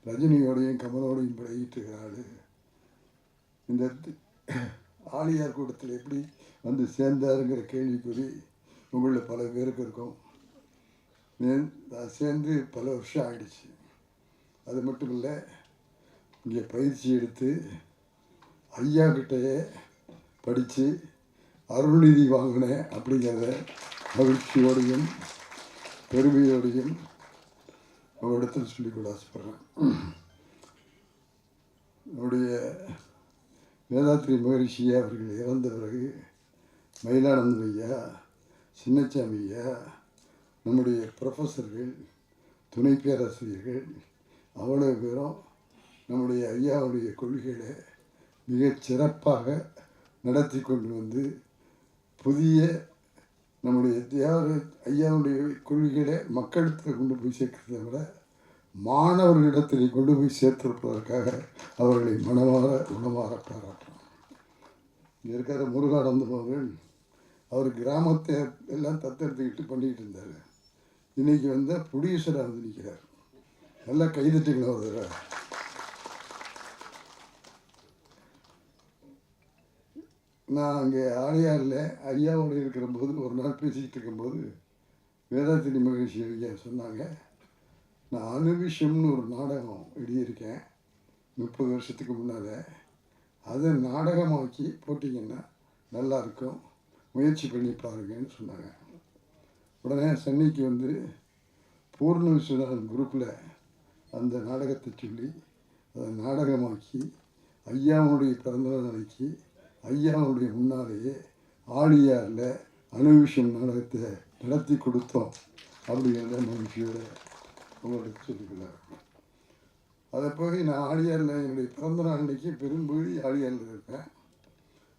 ரஜினியோடையும் கமலோடையும் பழகிட்டு ஆள். இந்த ஆலியார் கூட்டத்தில் எப்படி வந்து சேர்ந்தாருங்கிற கேள்விக்குறி உங்களில் பல பேருக்கு இருக்கும். நான் சேர்ந்து பல வருஷம் ஆயிடுச்சு. அது மட்டும் இல்லை, இங்கே பயிற்சி எடுத்து ஐயா கிட்டையே படித்து அருள்நிதி வாங்கினேன் அப்படிங்கிறத மகிழ்ச்சியோடையும் பெருமையோடையும் அவரிடத்தில் சொல்லிக்கொள்ள ஆசைப்படுறேன். என்னுடைய வேதாத்ரி மகரிஷியா அவர்கள் இறந்த பிறகு மயிலானந்த ஐயா, சின்னச்சாமி ஐயா, நம்முடைய ப்ரொஃபஸர்கள், துணை பேராசிரியர்கள் அவ்வளோ பேரும் நம்முடைய ஐயாவுடைய கொள்கைகளை மிகச் சிறப்பாக நடத்தி கொண்டு வந்து புதிய நம்முடைய ஐயாவுடைய கொள்கைகளை மக்களிடத்தில் கொண்டு போய் சேர்க்கிறத விட மாணவர்களிடத்தில் கொண்டு போய் சேர்த்திருப்பதற்காக அவர்களை உணமாற பாராட்டுறோம். இங்கே இருக்கிற முருகானந்தம் அவர்கள் அவர் கிராமத்தை எல்லாம் தத்தெடுத்துக்கிட்டு பண்ணிக்கிட்டு இருந்தார். இன்றைக்கி வந்து ப்ரொடியூசராக வந்து நிற்கிறார். நல்லா கைதட்டுங்களா ஒரு தடவை. நான் அங்கே ஆலியாரில் ஐயாவோடு இருக்கிற போது ஒரு நாள் பேசிக்கிட்டு இருக்கும்போது வேதாத்திரி மகரிஷி ஐயா சொன்னாங்க, நான் அனுவிஷம்னு ஒரு நாடகம் எழுதியிருக்கேன் 30 வருஷத்துக்கு முன்னால். அதை நாடகமாக்கி போட்டிங்கன்னா நல்லாயிருக்கும், முயற்சி பண்ணி பாருங்கன்னு சொன்னாங்க. உடனே சென்னைக்கு வந்து பூர்ண விஸ்வநாதன் குரூப்பில் அந்த நாடகத்தை சொல்லி அதை நாடகமாக்கி ஐயாவுடைய பிறந்த நாளைக்கு ஐயாவுடைய முன்னாலேயே ஆலியாரில் அனுவிஷம் நாடகத்தை நடத்தி கொடுத்தோம் அப்படிங்கிறத மகிழ்ச்சியோட உங்களுக்கு சொல்லிக்கிறார். அதை போய் நான் ஆலியாரில் என்னுடைய பிறந்த நாள் அன்றைக்கி பெரும்பகுதி ஆலியாரில் இருப்பேன்.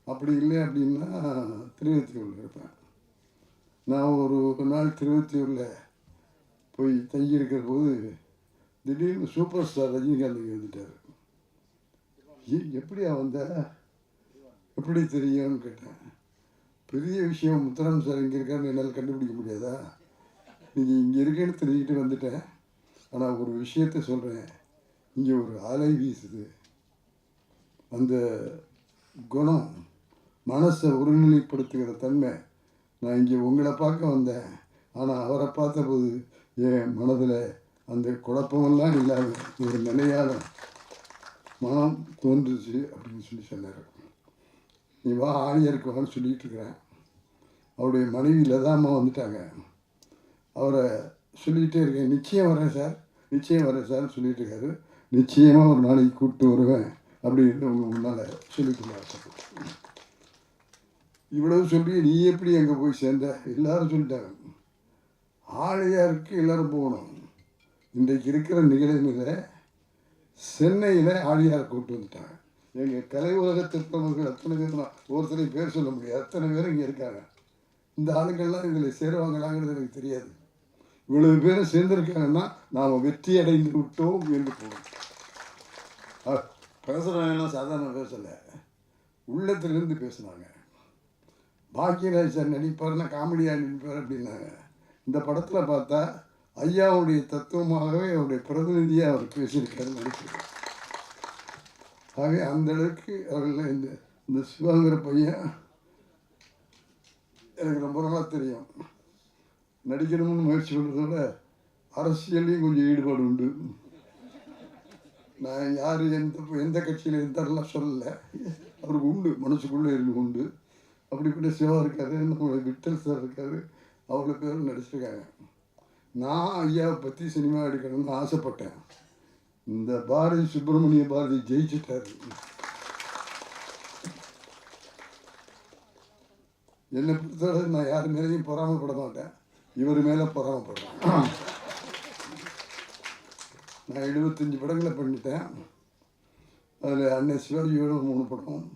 அப்படி இல்லை அப்படின்னா திருவத்தியூரில் இருப்பேன். நான் ஒரு நாள் திருவத்தியூரில் போய் தங்கியிருக்கிற போது திடீர்னு சூப்பர் ஸ்டார் ரஜினிகாந்த் வந்துட்டார். எப்படியா வந்த, எப்படி தெரியும்னு கேட்டேன். பெரிய விஷயம், முத்துராம் சார் இங்கே இருக்காருன்னு என்னால் கண்டுபிடிக்க முடியாதா? நீங்கள் இங்கே இருக்கேன்னு தெரிஞ்சுக்கிட்டு வந்துட்டேன். ஆனால் ஒரு விஷயத்த சொல்கிறேன், இங்கே ஒரு அலை வீசுது. அந்த குணம், மனசை ஒருநிலைப்படுத்துகிற தன்மை. நான் இங்கே உங்களை பார்க்க வந்தேன், ஆனால் அவரை பார்த்தபோது என் மனதில் அந்த குழப்பமெல்லாம் இல்லாமல் ஒரு நிலையான மனம் தோன்றுச்சு அப்படின்னு சொன்னார். நீ வா ஆலியாருக்கு வான்னு சொல்லிகிட்டு இருக்கிறேன். அவருடைய மனைவி லதாமா வந்துட்டாங்க. அவரை சொல்லிகிட்டே இருக்கேன், நிச்சயம் வரேன் சார், நிச்சயம் வரேன் சார்னு சொல்லிகிட்டு இருக்காரு. நிச்சயமாக ஒரு நாளைக்கு கூப்பிட்டு வருவேன் அப்படின்னு உங்கள் முன்னால் சொல்லிட்டு இவ்வளவு சொல்லி நீ எப்படி அங்கே போய் சேர்ந்த? எல்லாரும் சொல்லிட்டாங்க, ஆலியாருக்கு எல்லோரும் போகணும். இன்றைக்கு இருக்கிற நிகழ்வில் சென்னையில் ஆலியார் கூப்பிட்டு வந்துட்டாங்க. எங்கள் கலை உலகத்திற்பவர்கள் அத்தனை பேர் தான், ஒருத்தரையும் பேர் சொல்ல முடியாது, அத்தனை பேரும் இங்கே இருக்காங்க. இந்த ஆளுங்கள்லாம் இதில் சேருவாங்களாங்கிறது எனக்கு தெரியாது. இவ்வளவு பேரும் சேர்ந்துருக்காங்கன்னா நாம் வெற்றி அடைந்து விட்டோம் என்று போகணும். பேசுகிறவங்கலாம் சாதாரண பேசலை, உள்ளத்திலிருந்து பேசுனாங்க. பாக்கியராஜ் சார் நடிப்பார்னா காமெடியாக நடிப்பார் அப்படின்னாங்க. இந்த படத்தில் பார்த்தா ஐயாவுடைய தத்துவமாகவே அவருடைய பிரதிநிதியாக அவர் பேசியிருக்காரு, நடிச்சிருக்கார். ஆகவே அந்த அளவுக்கு அவர்கள் இந்த சிவாங்கிற பையன் எனக்கு ரொம்ப நாளாக தெரியும். நடிக்கணும்னு முயற்சி பண்ணுறதோட அரசியல்லையும் கொஞ்சம் ஈடுபாடு உண்டு. நான் யார் எந்த கட்சியில் இருந்தாரெல்லாம் சொல்லலை, அவருக்கு உண்டு, மனசுக்குள்ளே இருந்து உண்டு. அப்படிப்பட்ட சிவா இருக்காரு, நம்மளுடைய விட்டல் சார் இருக்காரு, அவ்வளோ பேரும் நடிச்சிருக்காங்க. நான் ஐயாவை பற்றி சினிமா எடுக்கணும்னு ஆசைப்பட்டேன். இந்த பாரதி சுப்பிரமணிய பாரதி ஜெயிச்சிட்டாரு. என்னை பொறுத்தவரை நான் யார் மேலேயும் பொறாமப்பட மாட்டேன், இவர் மேலே பொறாமப்படுறேன். நான் 75 படங்களை பண்ணிட்டேன். அதில் அன்னை சிவாஜியோட 3 படம்,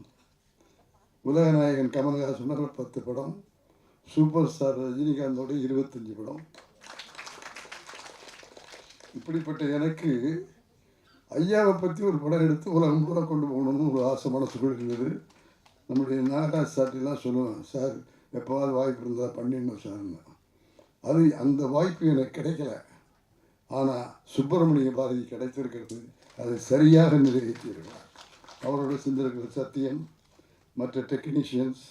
உலகநாயகன் கமல்ஹாசனோட 10 படம், சூப்பர் ஸ்டார் ரஜினிகாந்தோட 25 படம். இப்படிப்பட்ட எனக்கு ஐயாவை பற்றி ஒரு படம் எடுத்து உலகம் பூரா கொண்டு போகணும்னு ஒரு ஆசை மனசுக்குள்ள இருந்தது. நம்முடைய நாகராஜ் சார்ட்டெல்லாம் சொல்லுவேன், சார் எப்போவாது வாய்ப்பு இருந்தால் பண்ணிடணும் சார்னு. அது அந்த வாய்ப்பு எனக்கு கிடைக்கல. ஆனால் சுப்பிரமணிய பாரதி கிடைத்திருக்கிறது, அதை சரியாக நிறைவேற்றியிருக்கிறார். அவரோட சிந்தனைகள் சத்தியம், மற்ற டெக்னீஷியன்ஸ்,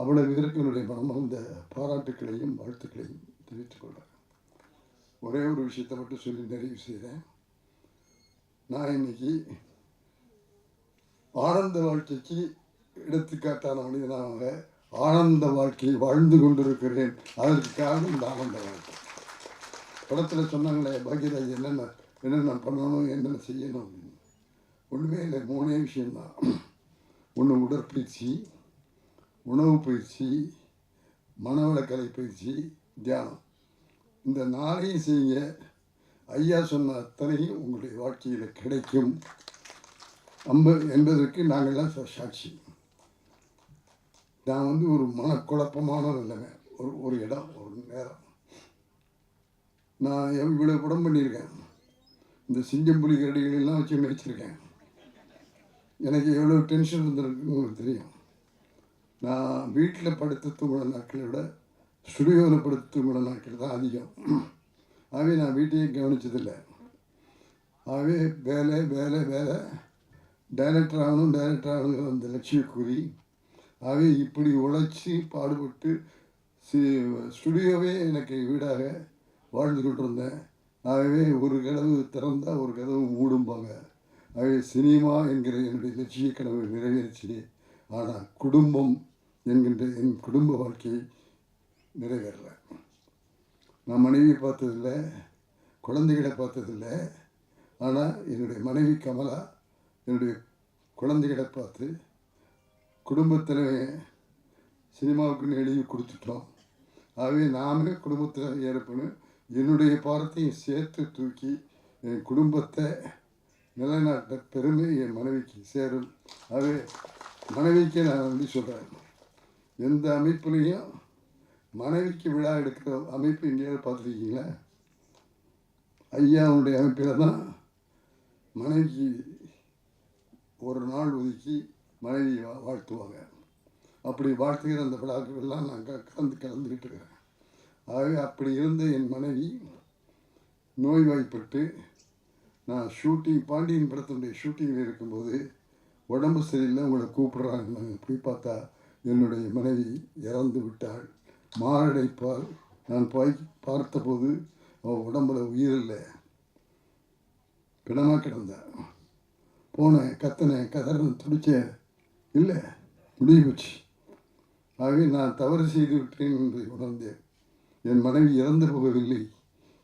அவ்வளவு பேருக்கு என்னுடைய மனமார்ந்த பாராட்டுக்களையும் வாழ்த்துக்களையும் தெரிவித்துக் கொள்கிறேன். ஒரே ஒரு விஷயத்தை மட்டும் சொல்லி நிறைவு செய்கிறேன். நான் இன்னைக்கு ஆனந்த வாழ்க்கைக்கு எடுத்துக்காட்டான மனிதனாக ஆனந்த வாழ்க்கையை வாழ்ந்து கொண்டிருக்கிறேன். அதற்கு காரணம் இந்த ஆனந்த வாழ்க்கை. படத்தில் சொன்னாங்களே பாக்யராஜ் என்னென்ன பண்ணணும், என்னென்ன செய்யணும் அப்படின்னு. ஒன்றுமே இல்லை, 3 விஷயம்தான். ஒன்று உடற்பயிற்சி, உணவு பயிற்சி, மனவளக்கலை பயிற்சி, தியானம். இந்த 4ஐயும் செய்யுங்க. ஐயா சொன்ன அத்தனையும் உங்களுடைய வாழ்க்கையில் கிடைக்கும் என்பதற்கு நாங்கள்லாம் சாட்சி. நான் ஒரு மனக்குழப்பமான நிலைமை, ஒரு இடம், ஒரு நேரம். நான் இவ்வளோ படம் பண்ணியிருக்கேன். இந்த சிங்கம்புலி கரடிகளெல்லாம் வச்சு மேய்ச்சிருக்கேன். எனக்கு எவ்வளோ டென்ஷன் இருந்திருக்குன்னு உங்களுக்கு தெரியும். நான் வீட்டில் படுத்து தூங்குகிற நாட்களை விட ஸ்டுடியோவில் படுத்து தூங்குகிற நாட்கள் தான் அதிகம். ஆகவே நான் வீட்டையே கவனித்ததில்லை. ஆகவே வேலை வேலை வேலை, டைரக்டர் ஆகணுங்கிற அந்த லட்சிய கூறி, ஆகவே இப்படி உழைச்சி பாடுபட்டு ஸ்டுடியோவே எனக்கு வீடாக வாழ்ந்து கொண்டிருந்தேன். ஆகவே ஒரு கதவு திறந்தால் ஒரு கதவு மூடும்பாங்க. ஆகவே சினிமா என்கிற என்னுடைய லட்சிய கனவு நிறைவேறிச்சு. ஆனால் குடும்பம் என்கின்ற என் குடும்ப வாழ்க்கையை நிறைவேறலை. நான் மனைவியை பார்த்ததில்லை, குழந்தைகளை பார்த்ததில்லை. ஆனால் என்னுடைய மனைவி கமலா என்னுடைய குழந்தைகளை பார்த்து குடும்பத்தில் சினிமாவுக்குன்னு எழுதி கொடுத்துட்டோம். ஆகவே நாமே குடும்பத்தில் ஏற்பணும் என்னுடைய பாரத்தையும் சேர்த்து தூக்கி என் குடும்பத்தை நிலைநாட்ட பெருமை என் மனைவிக்கு சேரும். ஆகவே மனைவிக்கு நான் நன்றி சொல்கிறேன். எந்த அமைப்புலேயும் மனைவிக்கு விழா எடுக்கிற அமைப்பு எங்கேயாவது பார்த்துருக்கீங்களா? ஐயாவுடைய அமைப்பில் தான் மனைவிக்கு ஒரு நாள் ஒதுக்கி மனைவி வாழ்த்துவாங்க. அப்படி வாழ்த்துகிற அந்த விழாக்கள்லாம் நான் கலந்துக்கிட்டு இருக்கிறேன். ஆகவே அப்படி இருந்த என் மனைவி நோய்வாய்ப்பட்டு நான் பாண்டியன் படத்தினுடைய ஷூட்டிங்கில் இருக்கும்போது உடம்பு சரியில்லை, உங்களை கூப்பிடுறாங்க. நாங்கள் போய் பார்த்தா என்னுடைய மனைவி இறந்து விட்டாள். மாரடைப்பால் நான் போய் பார்த்தபோது அவள் உடம்புல உயிரில்லை, பிணமாக கிடந்தேன். போனேன், கத்தினேன், கதறேன், துடிச்சேன். இல்லை, முடிவு போச்சு. ஆகவே நான் தவறு செய்து விட்டேன் என்று உணர்ந்தேன். என் மனைவி இறந்து போகவில்லை.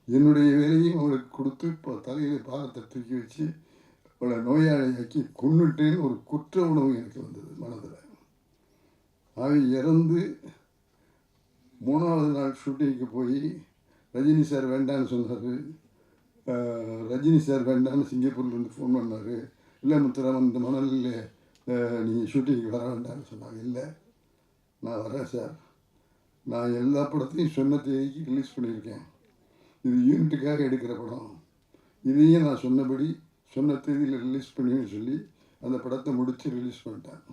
என்னுடைய வேலையும் அவளுக்கு கொடுத்து இப்போ தலையில் பாகத்தை தூக்கி வச்சு அவளை நோயாளியாக்கி கொன்னுட்டேன்னு ஒரு குற்ற உணவு எனக்கு வந்தது மனதில். ஆகவே இறந்து 3வது நாள் ஷூட்டிங்க்கு போய் ரஜினி சார் வேண்டான்னு சொன்னார். ரஜினி சார் வேண்டான்னு சிங்கப்பூர்லேருந்து ஃபோன் பண்ணார். இல்லை முத்துராமன், இந்த மணலில் நீங்கள் ஷூட்டிங்க்கு வர வேண்டான்னு சொன்னாங்க. இல்லை, நான் வரேன் சார். நான் எல்லா படத்தையும் சொன்ன தேதிக்கு ரிலீஸ் பண்ணியிருக்கேன். இது யூனிட்டுக்காக எடுக்கிற படம். இதையும் நான் சொன்னபடி சொன்ன தேதியில் ரிலீஸ் பண்ணுவேன்னு சொல்லி அந்த படத்தை முடித்து ரிலீஸ் பண்ணிட்டேன்.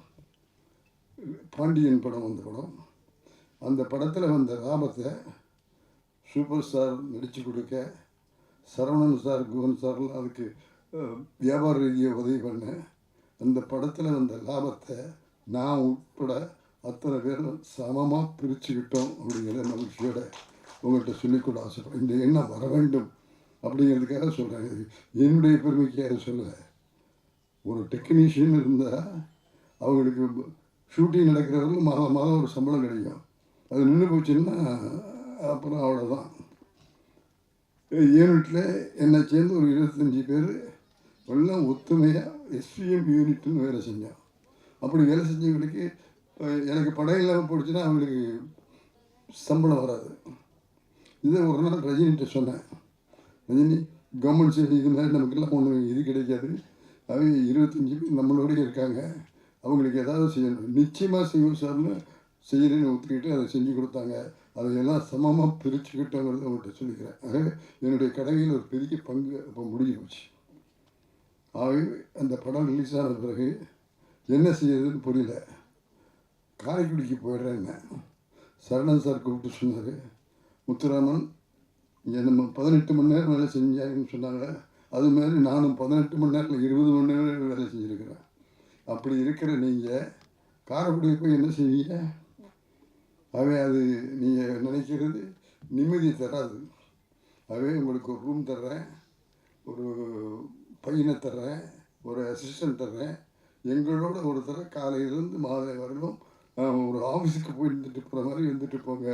பாண்டியன் படம் வந்த படம். அந்த படத்தில் வந்த லாபத்தை சூப்பர் ஸ்டார் நடித்து கொடுக்க, சரவணன் சார், குகன் சார்லாம் அதுக்கு வியாபார ரீதியாக உதவி பண்ணேன். அந்த படத்தில் வந்த லாபத்தை நான் உட்பட அத்தனை பேரும் சமமாக பிரிச்சுக்கிட்டோம் அப்படிங்கிற மகிழ்ச்சியோட உங்கள்கிட்ட சொல்லிக்கொள்ள ஆசைப்படுறேன். இந்த எண்ணம் வர வேண்டும் அப்படிங்கிறதுக்காக சொல்கிறேன். என்னுடைய பெருமைக்காக சொல்ல. ஒரு டெக்னீஷியன் இருந்தால் அவங்களுக்கு ஷூட்டிங் நடக்கிறவங்களுக்கு மாதம் ஒரு சம்பளம் கிடைக்கும். அது நின்று போச்சுன்னா அப்புறம் அவ்வளோதான். யூனிட்டில் என்னை சேர்ந்து ஒரு 25 பேர் எல்லாம் ஒத்துமையாக எஸ்பிஎம் யூனிட்னு வேலை செஞ்சோம். அப்படி வேலை செஞ்சவங்களுக்கு எனக்கு படம் இல்லாமல் போடுச்சுன்னா அவங்களுக்கு சம்பளம் வராது. இதை ஒரு நாள் ரஜினிகிட்ட சொன்னேன். ரஜினி, கவர்மெண்ட் சைடு இது மாதிரி நமக்கெல்லாம் ஒன்று இது கிடைக்காது. அவங்க 25 பேர் நம்மளோடய இருக்காங்க, அவங்களுக்கு ஏதாவது செய்யணும். நிச்சயமாக செய்வோம் சார்னு செய்கிறேன்னு ஒத்துக்கிட்டு அதை செஞ்சு கொடுத்தாங்க. அதையெல்லாம் சமமாக பிரிச்சுக்கிட்டோங்கிறத அவங்கள்ட்ட சொல்லிக்கிறேன். ஆகவே என்னுடைய கடமையில் ஒரு பெரிய பங்கு அப்போ முடிஞ்சு போச்சு. ஆகவே அந்த படம் ரிலீஸ் ஆன பிறகு என்ன செய்யறதுன்னு புரியல. காரைக்குடிக்கு போயிடுறேன்னு சரணன் சார் கூப்பிட்டு சொன்னார். முத்துராமன், இங்கே நம்ம 18 மணி நேரம் வேலை செஞ்சாங்கன்னு சொன்னாங்க. அது மாதிரி நானும் 18 மணி நேரத்தில் 20 மணி நேரம் வேலை செஞ்சுருக்கிறேன். அப்படி இருக்கிற நீங்கள் காரைக்குடியை போய் என்ன செய்வீங்க? அவன் அது நீங்கள் நினைக்கிறது நிம்மதி தராது. அவன் உங்களுக்கு ஒரு ரூம் தர்றேன், ஒரு பையனை தர்றேன், ஒரு அசிஸ்டன்ட் தர்றேன், எங்களோட ஒருத்தர காலையிலேருந்து மாலை வரலும் ஒரு ஆஃபீஸுக்கு போய் இருந்துட்டு போகிற மாதிரி இருந்துட்டு போங்க,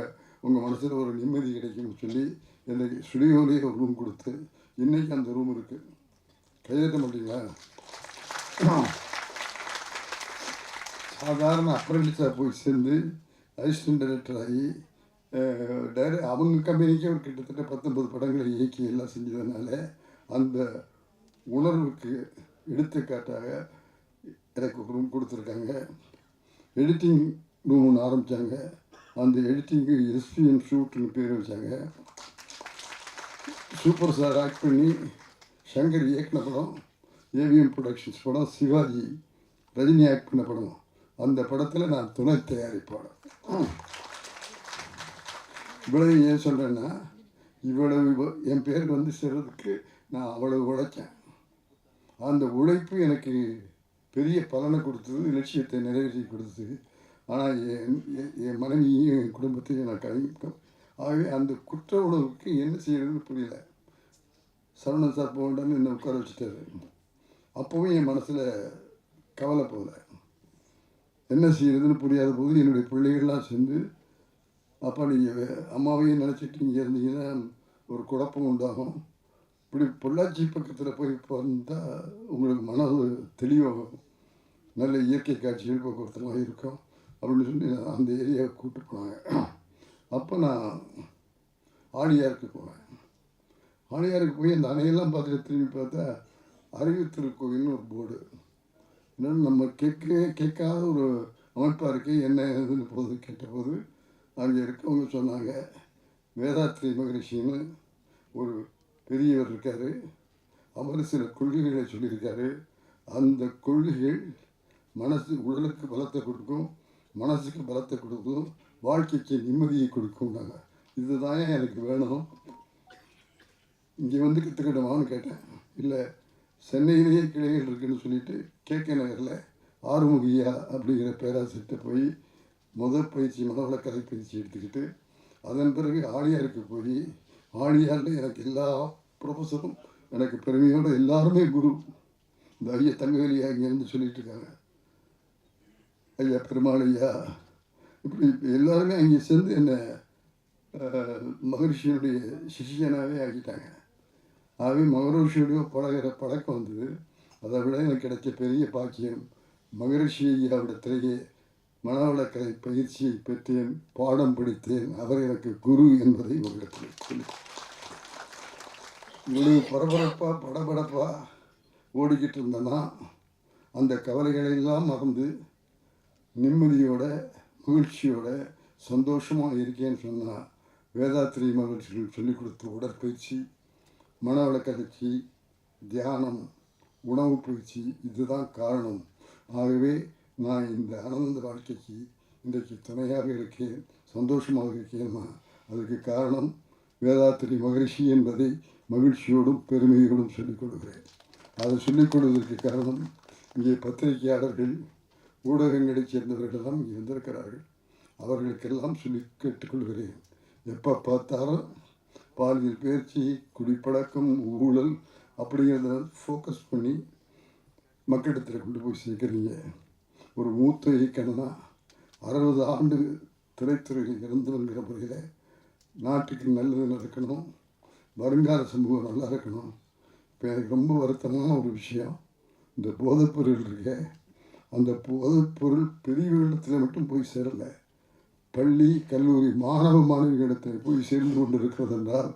உங்கள் மனசில் ஒரு நிம்மதி கிடைக்கும்னு சொல்லி எனக்கு ஸ்டுடியோலேயே ஒரு ரூம் கொடுத்து இன்றைக்கி அந்த ரூம் இருக்குது. கையெழுத்த மாட்டீங்களா? சாதாரண அப்ரெண்டிஸாக போய் சேர்ந்து அசிஸ்டன்ட் டைரக்டர் ஆகி அவங்க கம்பெனிக்கே ஒரு கிட்டத்தட்ட 19 படங்களை இயக்கி எல்லாம் செஞ்சதுனால அந்த உணர்வுக்கு எடுத்துக்காட்டாக எனக்கு ஒரு ரூம் கொடுத்துருக்காங்க. எடிட்டிங் ரூம் ஒன்று ஆரம்பித்தாங்க. அந்த எடிட்டிங்கு எஸ்பிஎன் ஷூட்னு பேர் வச்சாங்க. சூப்பர் ஸ்டார் ஆக்ட் பண்ணி சங்கர் இயக்குன படம், ஏவிஎம் ப்ரொடக்ஷன்ஸ் படம், சிவாஜி ரஜினி ஆக்ட் பண்ண படம். அந்த படத்தில் நான் துணை தயாரிப்பாளர். இவ்வளவு ஏன் சொல்கிறேன்னா, இவ்வளவு என் பேர் வந்து சேர்றதுக்கு நான் அவ்வளவு உழைச்சேன். அந்த உழைப்பு எனக்கு பெரிய பலனை கொடுத்தது, லட்சியத்தை நிறைவேற்றி கொடுத்தது. ஆனால் என் மனைவியும் என் குடும்பத்தையும் நான் கழிப்பேன். ஆகவே அந்த குற்ற உணர்வுக்கு என்ன செய்யறதுன்னு புரியல. சரவணன் சார் போகண்டான்னு என்னை உட்கார வச்சுட்டாரு. அப்போவும் என் மனசில் கவலை போகல. என்ன செய்யறதுன்னு புரியாத போது என்னுடைய பிள்ளைகள்லாம் சேர்ந்து, அப்போ நீங்கள் அம்மாவையும் நினச்சிட்டு இங்கே இருந்தீங்கன்னா ஒரு குழப்பம் உண்டாகும், இப்படி பொள்ளாச்சி பக்கத்தில் போய் வந்தால் உங்களுக்கு மன தெளிவாகும், நல்ல இயற்கை காட்சிகள் போக்குவரத்துலாம் இருக்கும் அப்படின்னு சொல்லி அந்த ஏரியாவை கூப்பிட்டு போனாங்க. அப்போ நான் ஆழியாருக்கு போனேன். ஆழியாருக்கு போய் அந்த அணையெல்லாம் பார்த்துட்டு திரும்பி பார்த்தா அறிவுத்திருக்கோயில்னு ஒரு போர்டு. என்னென்னு நம்ம கேட்காத ஒரு அமைப்பாக இருக்குது. என்ன ஏதுன்னு போது கேட்டபோது அங்கே இருக்கவங்க சொன்னாங்க, வேதாத்ரி மகரிஷின்னு ஒரு பெரியவர் இருக்கார், அவர் சில கொள்கைகளை சொல்லியிருக்காரு. அந்த கொள்கைகள் உடலுக்கு பலத்தை கொடுக்கும், மனசுக்கு பலத்தை கொடுக்கும், வாழ்க்கைக்கு நிம்மதியை கொடுக்கும்னாங்க. இதுதான் எனக்கு வேணும், இங்கே வந்து கற்றுக்கிட்டோமான்னு கேட்டேன். இல்லை, சென்னையிலேயே கிளைகள் இருக்குதுன்னு சொல்லிட்டு கேகே நகரில் ஆறுமுகியா அப்படிங்கிற பேராசிரியர்கிட்ட போய் முதல் பயிற்சி மனவள கலை பயிற்சி எடுத்துக்கிட்டு அதன் பிறகு ஆழியாருக்கு போய் ஆழியாரில் எனக்கு எல்லா ப்ரொஃபஸரும் எனக்கு பெருமையோடு எல்லாருமே குரு. இந்த ஐயா தங்கவேலியா இங்கேருந்து சொல்லிட்டு இருக்காங்க, ஐயா பெருமாள் ஐயா, இப்படி எல்லாருமே அங்கே சேர்ந்து என்னை மகரிஷியினுடைய சிஷியனாகவே ஆக்கிட்டாங்க. ஆகவே மகரிஷியுடைய பழக்கம் வந்தது. அதை விட எனக்கு கிடைச்ச பெரிய பாக்கியம், மகரிஷி ஐயாவிடத்திலேயே மனவளக்கலை பயிற்சியை பெற்றேன், பாடம் படித்தேன், அவர் எனக்கு குரு என்பதை உங்களிடத்தில் சொல்லி, இவ்வளவு பரபரப்பாக படபடப்பாக ஓடிக்கிட்டு இருந்தேன்னா அந்த கவலைகளெல்லாம் மறந்து நிம்மதியோட மகிழ்ச்சியோட சந்தோஷமாக இருக்கேன்னு சொன்னால் வேதாத்திரி மகிழ்ச்சிகள் சொல்லிக் கொடுத்த உடற்பயிற்சி, மனவளக்கலைச்சி, தியானம், உணவு பயிற்சி, இதுதான் காரணம். ஆகவே நான் இந்த ஆனந்த வாழ்க்கைக்கு இன்றைக்கு துணையாக இருக்கேன், சந்தோஷமாக இருக்கேன்னா அதுக்கு காரணம் வேதாத்திரி மகரிஷி என்பதை மகிழ்ச்சியோடும் பெருமையோடும் சொல்லிக் கொடுக்கிறேன். அதை சொல்லிக் கொடுவதற்கு காரணம் இங்கே பத்திரிகையாளர்கள், ஊடகங்களைச் சேர்ந்தவர்களெல்லாம் இங்கே வந்திருக்கிறார்கள். அவர்களுக்கெல்லாம் சொல்லி கேட்டுக்கொள்கிறேன், எப்போ பார்த்தாலும் பாலியல் பயிற்சி, குடிப்பழக்கம், ஊழல் அப்படிங்கிறத ஃபோக்கஸ் பண்ணி மக்களிடத்தில் கொண்டு போய் சேர்க்குறீங்க. ஒரு மூத்த இயக்கணும்னா 60 ஆண்டு திரைத்துறையில் இருந்தவங்கிற முறையில் நாட்டுக்கு நல்லது நடக்கணும், வருங்கால சமூகம் நல்லா இருக்கணும். இப்போ எனக்கு ரொம்ப வருத்தமான ஒரு விஷயம், இந்த போதைப்பொருள் இருக்க, அந்த போதைப்பொருள் பெரியவர்களிடத்தில் மட்டும் போய் சேரலை, பள்ளி கல்லூரி மாணவ மாணவிகளிடத்தில் போய் சேர்ந்து கொண்டு இருக்கிறது என்றால்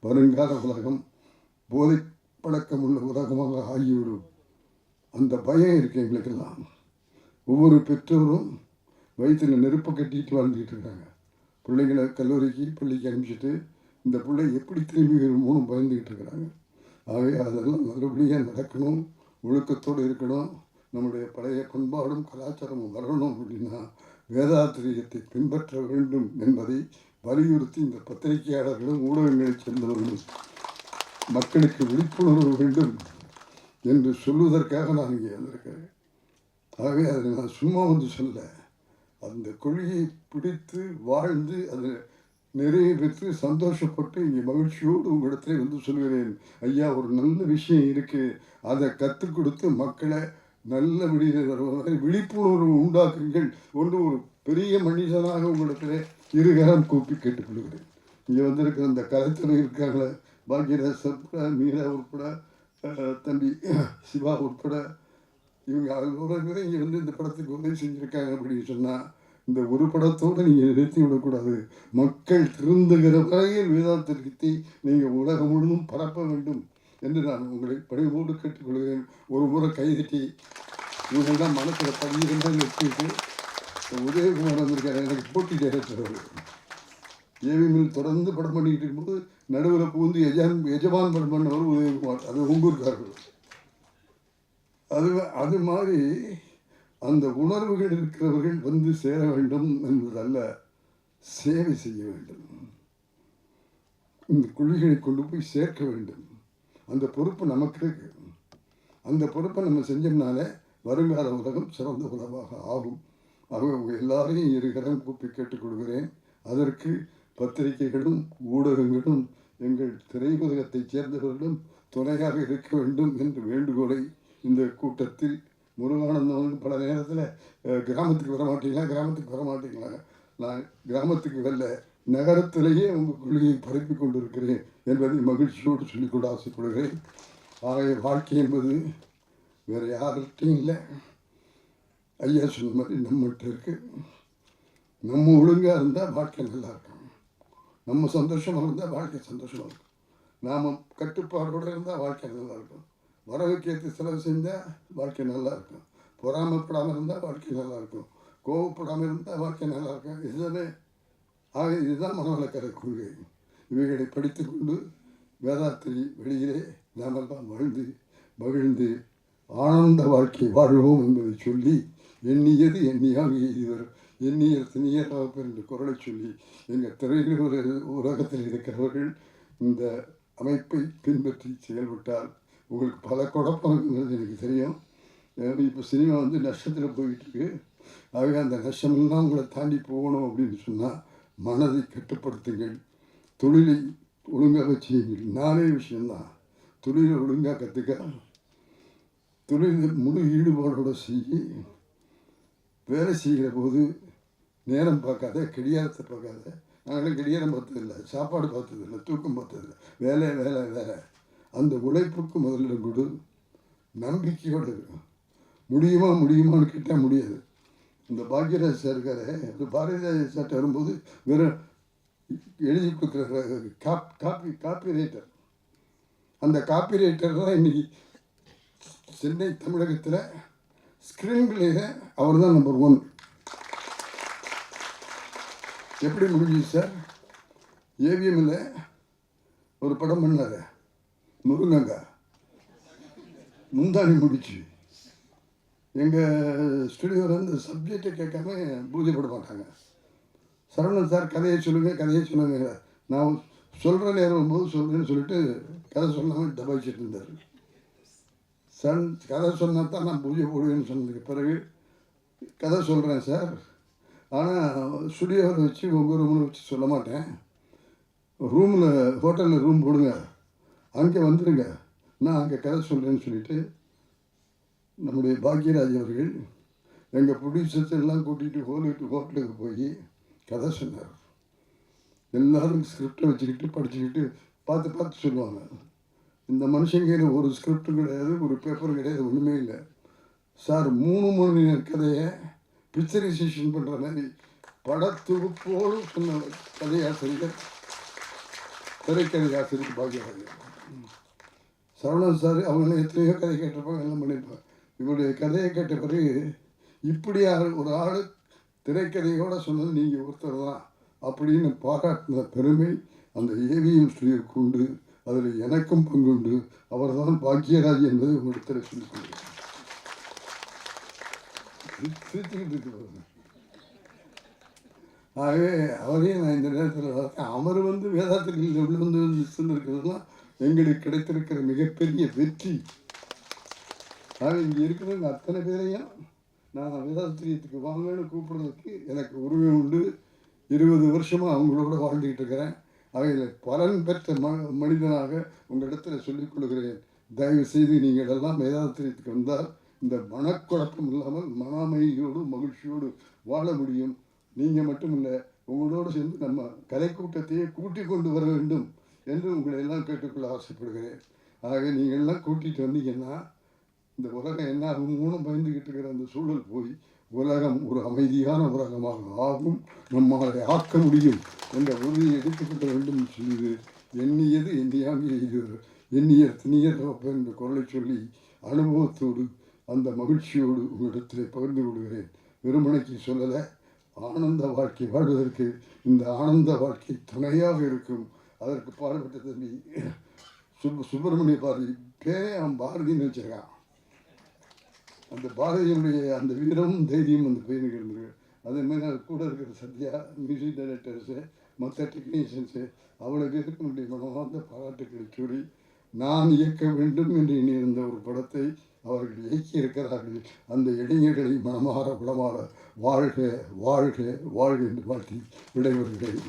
வருங்கால உலகம் போதை பழக்கம் உள்ள உலகமாக ஆகிவிடும். அந்த பயம் இருக்குது எங்களுக்கெல்லாம். ஒவ்வொரு பெற்றோரும் வயிற்றில் நெருப்பை கட்டிட்டு வாழ்ந்துக்கிட்டு இருக்காங்க. பிள்ளைங்களை கல்லூரிக்கு பள்ளிக்கு அனுப்பிச்சிட்டு இந்த பிள்ளை எப்படி திரும்பி வருமோன்னு பயந்துக்கிட்டு இருக்கிறாங்க. ஆகவே அதெல்லாம் நல்லபடியாக நடக்கணும், ஒழுக்கத்தோடு இருக்கணும், நம்முடைய பழைய பண்பாடும் கலாச்சாரமும் வரணும் அப்படின்னா வேதாத்திரியத்தை பின்பற்ற வேண்டும் என்பதை வலியுறுத்தி இந்த பத்திரிகையாளர்களும் ஊடகங்களை சேர்ந்தவர்களும் மக்களுக்கு விழிப்புணர்வு வேண்டும் என்று சொல்வதற்காக நான் இங்கே வந்திருக்கிறேன். ஆகவே அதை நான் சும்மா வந்து சொல்ல, அந்த கொள்கையை பிடித்து வாழ்ந்து அதை நிறைய பெற்று சந்தோஷப்பட்டு இங்கே மகிழ்ச்சியோடு உங்களிடத்துல வந்து சொல்கிறேன், ஐயா ஒரு நல்ல விஷயம் இருக்குது, அதை கற்றுக் கொடுத்து மக்களை நல்ல வழியில் வருவதை விழிப்புணர்வு உண்டாக்குங்கள் ஒன்று ஒரு பெரிய மனிதனாக உங்களிடத்துல இருகரம் கூப்பி கேட்டுக்கொள்கிறேன். இங்கே வந்திருக்கிற இந்த கலைத்துறை இருக்காங்களே, பாக்யராஜ் உட்பட, மீரா உட்பட, தம்பி சிவா உட்பட, இவங்க அவ்வளோ பேரும் இங்கே வந்து இந்த படத்துக்கு உதவி செஞ்சுருக்காங்க அப்படின்னு சொன்னால் இந்த ஒரு படத்தோடு நீங்கள் நிறுத்தி விடக்கூடாது. மக்கள் திருந்துகிற வகையில் வேதாந்தத்தை நீங்கள் உலகம் முழுவதும் பரப்ப வேண்டும் என்று நான் உங்களை பணிவோடு கேட்டுக்கொள்கிறேன். ஒரு முறை கைதட்டி இவங்கெல்லாம் மனசில் பதியிருந்தால் வச்சுட்டு உதயகுமார் வந்திருக்காரு, எனக்கு போட்டி டைரக்டர் அவர். ஏவிஎம்மில் தொடர்ந்து படம் பண்ணிக்கிட்டு இருக்கும்போது நடுவில் புகுந்து எஜமான் படம் பண்ணவர் உதயகுமார், அது உங்கூர்காரர்கள். அது மாதிரி அந்த உணர்வுகள் இருக்கிறவர்கள் வந்து சேர வேண்டும் என்பதல்ல, சேவை செய்ய வேண்டும். இந்த கொள்கைகளை கொண்டு போய் சேர்க்க வேண்டும். அந்த பொறுப்பு நமக்கு இருக்கு. அந்த பொறுப்பை நம்ம செஞ்சோம்னாலே வருங்கால உலகம் சிறந்த உலகமாக ஆகும். அவங்க எல்லாரையும் இருகரம் கூப்பி கேட்டுக்கொள்கிறேன். அதற்கு பத்திரிகைகளும் ஊடகங்களும் எங்கள் திரையுலகத்தைச் சேர்ந்தவர்களும் துணையாக இருக்க வேண்டும் என்று வேண்டுகோளை இந்த கூட்டத்தில் முருகானந்தம் பல நேரத்தில் கிராமத்துக்கு வரமாட்டீங்களா, நான் கிராமத்துக்கு வரல, நகரத்திலேயே உங்கள் கொள்கையை பரப்பி கொண்டிருக்கிறேன் என்பதை மகிழ்ச்சியோடு சொல்லிக்கொண்டு ஆசைப்படுகிறேன். ஆகிய வாழ்க்கை என்பது வேறு யார்கிட்டையும் இல்லை, ஐயா சொன்ன மாதிரி நம்மகிட்ட இருக்கு. நம்ம ஒழுங்காக இருந்தால் வாழ்க்கை நல்லா இருக்கும், நம்ம சந்தோஷமாக இருந்தால் வாழ்க்கை சந்தோஷமாக இருக்கும், நாம் கட்டுப்பாடோடு இருந்தால் வாழ்க்கை நல்லா இருக்கும், வரவுக்கு ஏற்று செலவு செஞ்சால் வாழ்க்கை நல்லா இருக்கும், பொறாமப்படாமல் இருந்தால் வாழ்க்கை நல்லா இருக்கும், கோவப்படாமல் இருந்தால் வாழ்க்கை நல்லா இருக்கும். இதுதான் மனவளக்கரை கொள்கை. இவைகளை படித்து கொண்டு வேதாத்திரி வெளியிலே நாமெல்லாம் வாழ்ந்து மகிழ்ந்து ஆனந்த வாழ்க்கை வாழ்வோம் என்பதை சொல்லி, எண்ணியது எண்ணியாக எய்துவர் எண்ணியர் திணியர் வகுப்பர் என்ற குரலை சொல்லி, எங்கள் திரையில் உலகத்தில் இருக்கிறவர்கள் இந்த அமைப்பை பின்பற்றி செயல்பட்டால் உங்களுக்கு பல குழப்பங்கிறது எனக்கு தெரியும். இப்போ சினிமா வந்து நஷ்டத்தில் போயிட்டுருக்கு. ஆகவே அந்த நஷ்டமெல்லாம் உங்களை தாண்டி போகணும் அப்படின்னு சொன்னால் மனதை கட்டுப்படுத்துங்கள், தொழிலை ஒழுங்காக செய்யுங்கள். 4 விஷயந்தான். தொழிலை ஒழுங்காக கற்றுக்க, தொழிலில் முழு ஈடுபாடோடு செய்ய, வேலை செய்கிற போது நேரம் பார்க்காத, கடிகாரத்தை பார்க்காத. நாங்களும் கடிகாரம் பார்த்ததில்லை, சாப்பாடு பார்த்ததில்லை, தூக்கம் பார்த்ததில்லை, வேலை வேலை வேலை. அந்த உழைப்புக்கு முதலிடம் கொடு, நம்பிக்கையோடு இருக்கும். முடியுமான்னு கேட்டால் முடியாது. இந்த பாக்யராஜ் சார் இருக்காரு, இந்த பாரதிராஜ சார்ட்ட வரும்போது வெறும் எழுதி கொடுக்குற காப்பி ரைட்டர். அந்த காப்பி ரைட்டர் தான் இன்றைக்கி சென்னை தமிழகத்தில் ஸ்க்ரீன் பிளேயில் அவர் தான் நம்பர் 1. எப்படி முடிஞ்சுது சார்? ஏவிஎம்மில் ஒரு படம் பண்ணார், முருங்கங்கா, முந்தாணி முடிச்சு. எங்கள் ஸ்டுடியோவில் வந்து சப்ஜெக்டை கேட்காம பூஜை போட மாட்டாங்க. சரவணன் சார் கதையை சொல்லுங்க, நான் சொல்கிற நேரம் போது சொல்கிறேன்னு சொல்லிட்டு கதை சொல்லாமல் டபாய்ச்சிட்டு இருந்தார். கதை சொன்னால் தான் நான் பூஜை போடுவேன்னு சொன்னதுக்கு பிறகு கதை சொல்கிறேன் சார், ஆனால் ஸ்டுடியோவில் வச்சு உங்கள் ரூமில் வச்சு சொல்ல மாட்டேன், ரூமில் ஹோட்டலில் ரூம் போடுங்க, அங்கே வந்துடுங்க, நான் அங்கே கதை சொல்கிறேன்னு சொல்லிவிட்டு நம்முடைய பாக்யராஜ் அவர்கள் எங்கள் ப்ரொடியூசர்ஸ் எல்லாம் கூட்டிகிட்டு ஹோட்டலுக்கு போய் கதை சொன்னார். எல்லோரும் ஸ்கிரிப்டை வச்சுக்கிட்டு படிச்சுக்கிட்டு பார்த்து சொல்லுவாங்க. இந்த மனுஷங்கையில் ஒரு ஸ்கிரிப்டும் கிடையாது, ஒரு பேப்பரும் கிடையாது, ஒன்றுமே இல்லை சார். 3 மணி நேர கதையை பிக்சரைசேஷன் பண்ணுற மாதிரி படத்தொகுப்போடு சொன்ன கதையாசிரியர், திரைக்கதை ஆசிரியர் பாக்யராஜ். சரவணன் சார் அவங்களாம் எத்தனையோ கதை கேட்டிருப்பாங்க, எல்லாம் பண்ணியிருப்பாங்க. இவருடைய கதையை கேட்ட பிறகு இப்படி ஒரு ஆள் திரைக்கதையோடு சொன்னது நீங்கள் ஒருத்தர் தான் அப்படின்னு பாராட்டின பெருமை அந்த ஏவிஎம் ஸ்டுடியோவுக்கு உண்டு. அதில் எனக்கும் பங்குண்டு. அவர் தான் பாக்யராஜ் என்பதை உங்களிடத்தில் சொல்லிக்கொள்கிறேன். சிரிச்சுக்கிட்டு இருக்கு. ஆகவே அவரையும் நான் இந்த நேரத்தில் வளர்த்தேன். அவர் வந்து வேதாத்திரியில் உள்ள வந்து இருக்கிறதெல்லாம் எங்களுக்கு கிடைத்திருக்கிற மிகப்பெரிய வெற்றி. ஆக இங்கே இருக்கிறவங்க அத்தனை பேரையும் நான் வேதாத்திரியத்துக்கு வாங்கன்னு கூப்பிடுறதுக்கு எனக்கு உரிமை உண்டு. 20 வருஷமாக அவங்களோட வாழ்ந்துக்கிட்டு இருக்கிறேன். அவையில் பலன் பெற்ற மனிதனாக உங்களிடத்தில் சொல்லிக் கொள்கிறேன். தயவு செய்து நீங்கள் எல்லாம் வேதாத்திரியத்துக்கு வந்தால் இந்த மனக்குழப்பம் இல்லாமல் மன அமைதியோடு மகிழ்ச்சியோடு வாழ முடியும். நீங்கள் மட்டும் இல்லை, உங்களோடு சேர்ந்து நம்ம கலைக்கூட்டத்தையே கூட்டிக் கொண்டு வர வேண்டும் என்று உங்களை எல்லாம் கேட்டுக்கொள்ள ஆசைப்படுகிறேன். ஆக நீங்கள்லாம் கூட்டிகிட்டு வந்தீங்கன்னா இந்த உலகம் என்ன மூலம் பயந்துக்கிட்டு இருக்கிற அந்த சூழல் போய் உலகம் ஒரு அமைதியான உலகமாக ஆகும், நம்மளை ஆக்க முடியும் என்ற உறுதியை எடுத்துக்கொள்ள வேண்டும் செய்து எண்ணியது எண்ணியாங்க எய்துவர் எண்ணியர் திணியர் என்ற குரலை சொல்லி அனுபவத்தோடு அந்த மகிழ்ச்சியோடு உங்களிடத்தில் பகிர்ந்து கொள்கிறேன். வெறுமனைக்கு சொல்லலை, ஆனந்த வாழ்க்கை வாழ்வதற்கு இந்த ஆனந்த வாழ்க்கை துணையாக இருக்கும். அதற்கு பாடுபட்ட தம்பி சுப்பிரமணிய பாரதி பேரே அவன் பாரதின்னு வச்சிருக்கான். அந்த பாரதியினுடைய அந்த வீரமும் தைரியம் அந்த பையனுக்கு இருந்திருக்கு. அதேமாதிரி அது கூட இருக்கிற சத்யா, மியூசிக் டைரக்டர்ஸு, மற்ற டெக்னீஷியன்ஸு அவ்வளோ பேருக்கு என்னுடைய மனமார்ந்த பாராட்டுக்களை சொல்லி நான் இயக்க வேண்டும் என்று எண்ணியிருந்த ஒரு படத்தை அவர்கள் இயக்கி இருக்கிறார்கள். அந்த இளைஞர்களை மனமாற குணமாற வாழ்க வாழ்க வாழ்க என்று வாழ்த்தி விடைபெறுகிறேன்.